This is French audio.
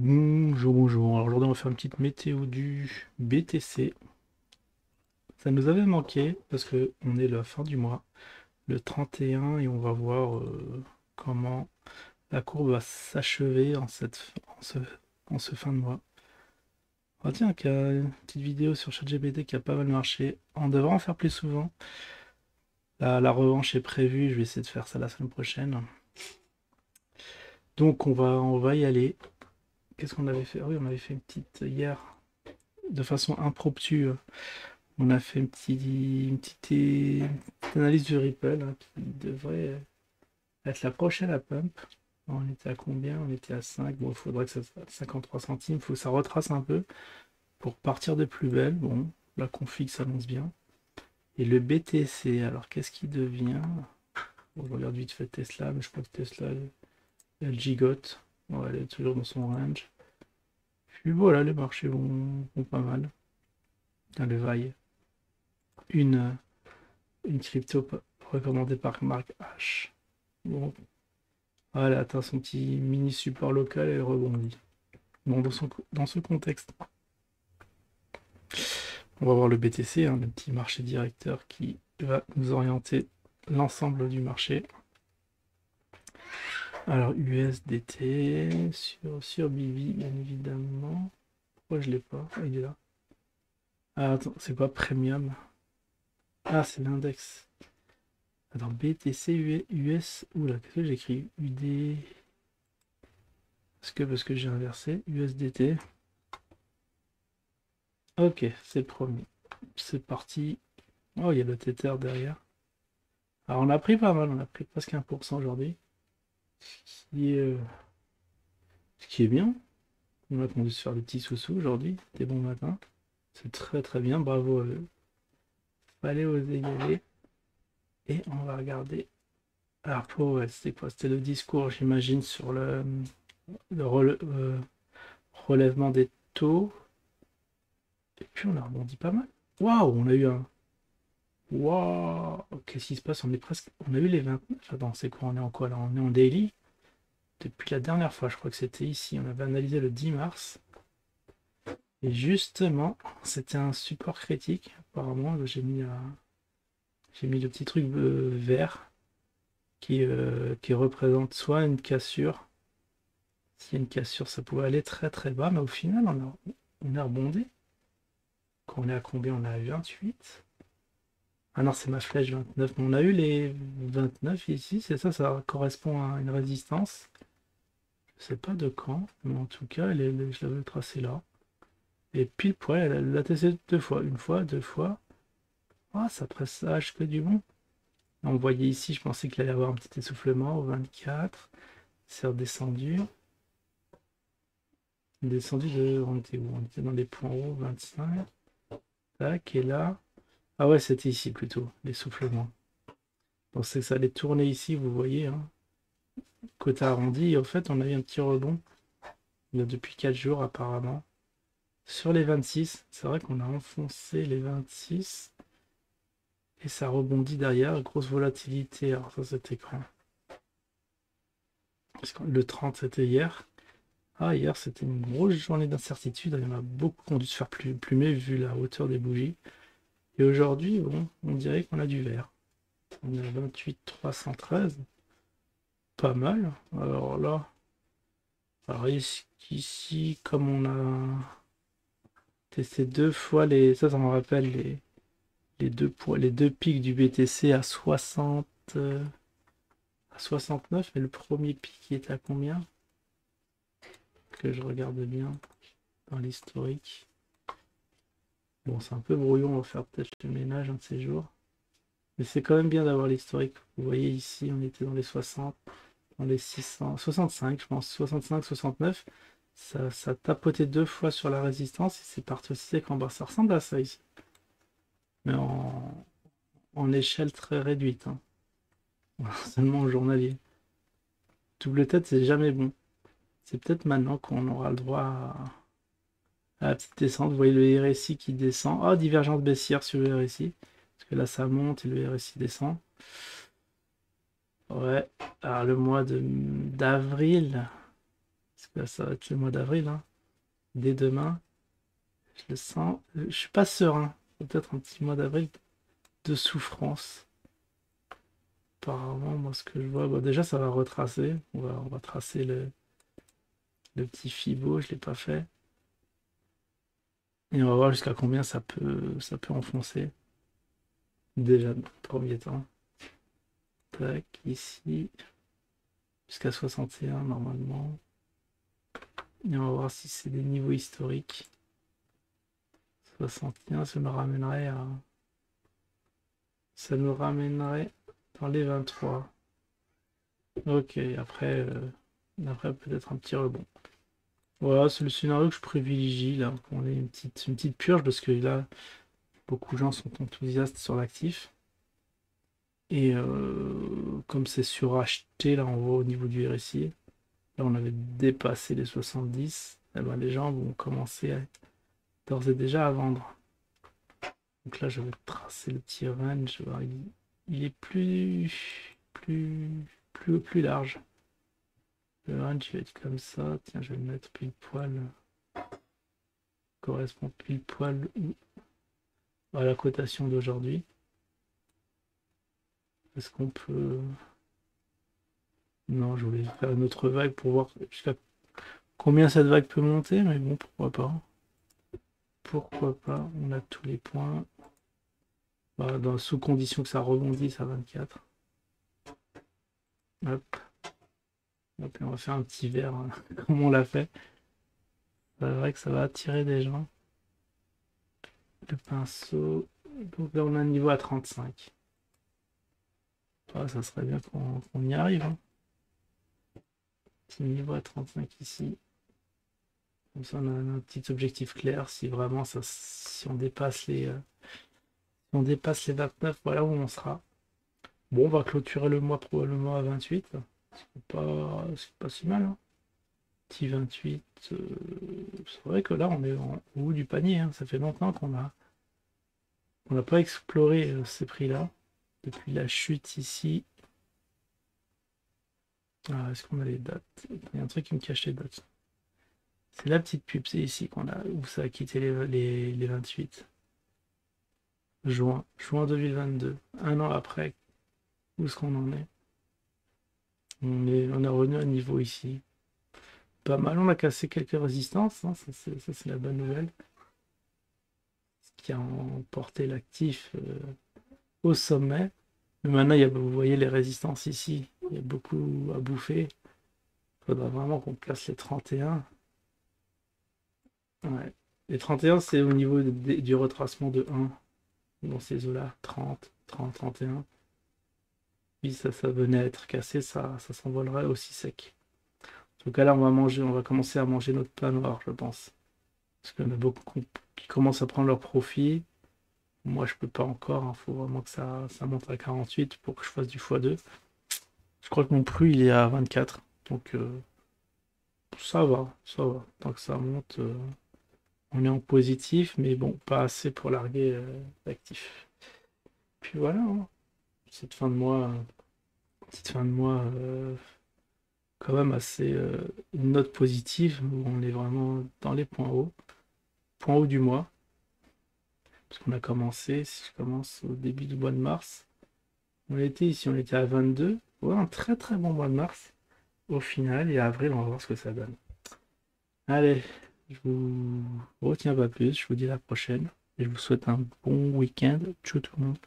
Bonjour, bonjour. Alors aujourd'hui on va faire une petite météo du BTC. Ça nous avait manqué parce que on est la fin du mois, le 31, et on va voir comment la courbe va s'achever en ce fin de mois. Ah tiens, qu'il y a une petite vidéo sur ChatGPT qui a pas mal marché. On devrait en faire plus souvent. La revanche est prévue, je vais essayer de faire ça la semaine prochaine. Donc on va y aller. Qu'est-ce qu'on avait fait? Ah oui, on avait fait une petite hier de façon impromptue. On a fait une petite analyse du Ripple hein, qui devrait être la prochaine à pump. On était à combien? On était à 5. Bon, il faudrait que ça soit 53 centimes. Il faut que ça retrace un peu pour partir de plus belle. Bon, la config s'annonce bien. Et le BTC, alors qu'est-ce qui devient? Bon, je regarde vite fait Tesla, mais je crois que Tesla, elle gigote. Ouais, elle est toujours dans son range. Puis voilà, les marchés vont pas mal. Dans le vaille. Une, une crypto recommandée par Mark H. Bon, voilà, atteint son petit mini support local et rebondit. Bon, dans ce contexte, on va voir le BTC, hein, le petit marché directeur qui va nous orienter l'ensemble du marché. Alors, USDT sur BV, bien évidemment. Pourquoi je l'ai pas? Ah, il est là. Ah, attends, c'est quoi Premium? Ah, c'est l'index. Attends, BTC US. Oula, qu'est-ce que j'écris? UD. Parce que j'ai inversé. USDT. Ok, c'est le premier. C'est parti. Oh, il y a le Tether derrière. Alors, on a pris pas mal, on a pris presque 1% aujourd'hui. Ce qui est bien. On a dû se faire des petits sous-sous aujourd'hui. Des bons matins. C'est très très bien, bravo à eux. Fallait oser y aller. Et on va regarder. Alors, ouais, c'était quoi? C'était le discours, j'imagine, sur le relèvement des taux. Et puis on a rebondi pas mal. Waouh, on a eu un. Waouh, qu'est-ce qui se passe? On est presque. On a eu les 29. Attends, c'est quoi? On est en quoi là? On est en daily. Depuis la dernière fois, je crois que c'était ici. On avait analysé le 10 mars. Et justement, c'était un support critique. Apparemment, j'ai mis le petit truc vert qui représente soit une cassure. S'il y a une cassure, ça pouvait aller très très bas, mais au final, on a rebondi. Quand on est à combien? On est à 28. Ah non, c'est ma flèche 29. Mais on a eu les 29 ici, c'est ça, ça correspond à une résistance. Je sais pas de quand, mais en tout cas, je l'avais tracée là. Et pile poil, elle l'a testé deux fois. Une fois, deux fois. Ah, ça présage que du bon. On voyait ici, je pensais qu'il allait y avoir un petit essoufflement au 24. C'est redescendu. Descendu de. On était où? On était dans les points hauts, 25. Tac, et là. Ah ouais, c'était ici plutôt, l'essoufflement. Je pensais que ça allait tourner ici, vous voyez. Hein. Côté arrondi, et au fait, on a eu un petit rebond. Il y a depuis 4 jours apparemment. Sur les 26, c'est vrai qu'on a enfoncé les 26. Et ça rebondit derrière, grosse volatilité. Alors ça c'était quand? Parce que le 30 c'était hier. Ah hier c'était une grosse journée d'incertitide. Il y en a beaucoup qui ont dû se faire plumer vu la hauteur des bougies. Et aujourd'hui, bon, on dirait qu'on a du vert. On est à 28 313. Pas mal. Alors là, alors ici, comme on a testé deux fois ça me rappelle les deux pics du BTC à 60. À 69, mais le premier pic il était à combien? Que je regarde bien dans l'historique. Bon, c'est un peu brouillon, on va faire peut-être le ménage un de ces jours. Mais c'est quand même bien d'avoir l'historique. Vous voyez ici, on était dans les 60, dans les 600, 65, je pense, 65, 69. Ça tapotait deux fois sur la résistance et c'est parti aussi sec en bas. Ça ressemble à ça ici. Mais en échelle très réduite. Hein. Seulement au journalier. Double tête, c'est jamais bon. C'est peut-être maintenant qu'on aura le droit à la petite descente. Vous voyez le RSI qui descend. Oh, divergence baissière sur le RSI. Parce que là, ça monte et le RSI descend. Ouais. Alors, le mois d'avril, Parce que là, ça va être le mois d'avril, hein. Dès demain, je le sens. Je suis pas serein. Peut-être un petit mois d'avril de souffrance. Apparemment, moi, ce que je vois, bon, déjà, ça va retracer. On va tracer le petit Fibo, je l'ai pas fait. Et on va voir jusqu'à combien ça peut enfoncer. Déjà, dans le premier temps. Tac, ici. Jusqu'à 61 normalement. Et on va voir si c'est des niveaux historiques. 61, ça me ramènerait à... Ça nous ramènerait dans les 23. Ok, après peut-être un petit rebond. Voilà, c'est le scénario que je privilégie là. On est une petite purge parce que là, beaucoup de gens sont enthousiastes sur l'actif. Et comme c'est suracheté, là on voit au niveau du RSI, là on avait dépassé les 70, eh ben, les gens vont commencer d'ores et déjà à vendre. Donc là je vais tracer le petit range, il est plus large. Le range il va être comme ça, tiens je vais le mettre pile poil, correspond pile poil à la cotation d'aujourd'hui. Est-ce qu'on peut... Non, je voulais faire une autre vague pour voir jusqu'à combien cette vague peut monter, mais bon, pourquoi pas. Pourquoi pas, on a tous les points. Bah, sous condition que ça rebondisse à 24. Hop. Hop, et on va faire un petit verre, hein, comme on l'a fait. C'est vrai que ça va attirer des gens. Le pinceau. Donc là, on a un niveau à 35. Ah, ça serait bien qu'on y arrive. Hein. Petit niveau à 35 ici. Comme ça, on a un petit objectif clair. Si vraiment, si on dépasse si on dépasse les 29, voilà où on sera. Bon, on va clôturer le mois probablement à 28. C'est pas si mal. Hein. Petit 28. C'est vrai que là, on est au bout du panier. Hein. Ça fait longtemps qu'on n'a pas exploré ces prix-là. Depuis la chute ici. Ah, est-ce qu'on a les dates? Il y a un truc qui me cache les dates. C'est la petite pub, c'est ici où ça a quitté les 28. Juin 2022. Un an après, où est-ce qu'on en est? On est revenu à niveau ici. Pas mal, on a cassé quelques résistances, hein, ça c'est la bonne nouvelle. Ce qui a emporté l'actif au sommet. Mais maintenant, vous voyez les résistances ici. Il y a beaucoup à bouffer. Il faudra vraiment qu'on casse les 31. Ouais. Les 31, c'est au niveau du retracement de 1. Dans ces eaux-là, 30, 30, 31. Puis ça venait à être cassé, ça s'envolerait aussi sec. En tout cas, là, on va commencer à manger notre pain noir, je pense. Parce qu'il y en a beaucoup qui commencent à prendre leur profit. Moi, je peux pas encore. Il faut vraiment que ça monte à 48 pour que je fasse du x2. Je crois que mon plus, il est à 24. Donc, ça va, ça va. Tant que ça monte, on est en positif, mais bon, pas assez pour larguer l'actif. Puis voilà, hein. Cette fin de mois, quand même assez une note positive où on est vraiment dans les points hauts du mois. Parce qu'on a commencé, si je commence au début du mois de mars, on était à 22. Ouais, un très très bon mois de mars au final. Et avril, on va voir ce que ça donne. Allez, je vous retiens pas plus. Je vous dis à la prochaine. Et je vous souhaite un bon week-end. Ciao tout le monde.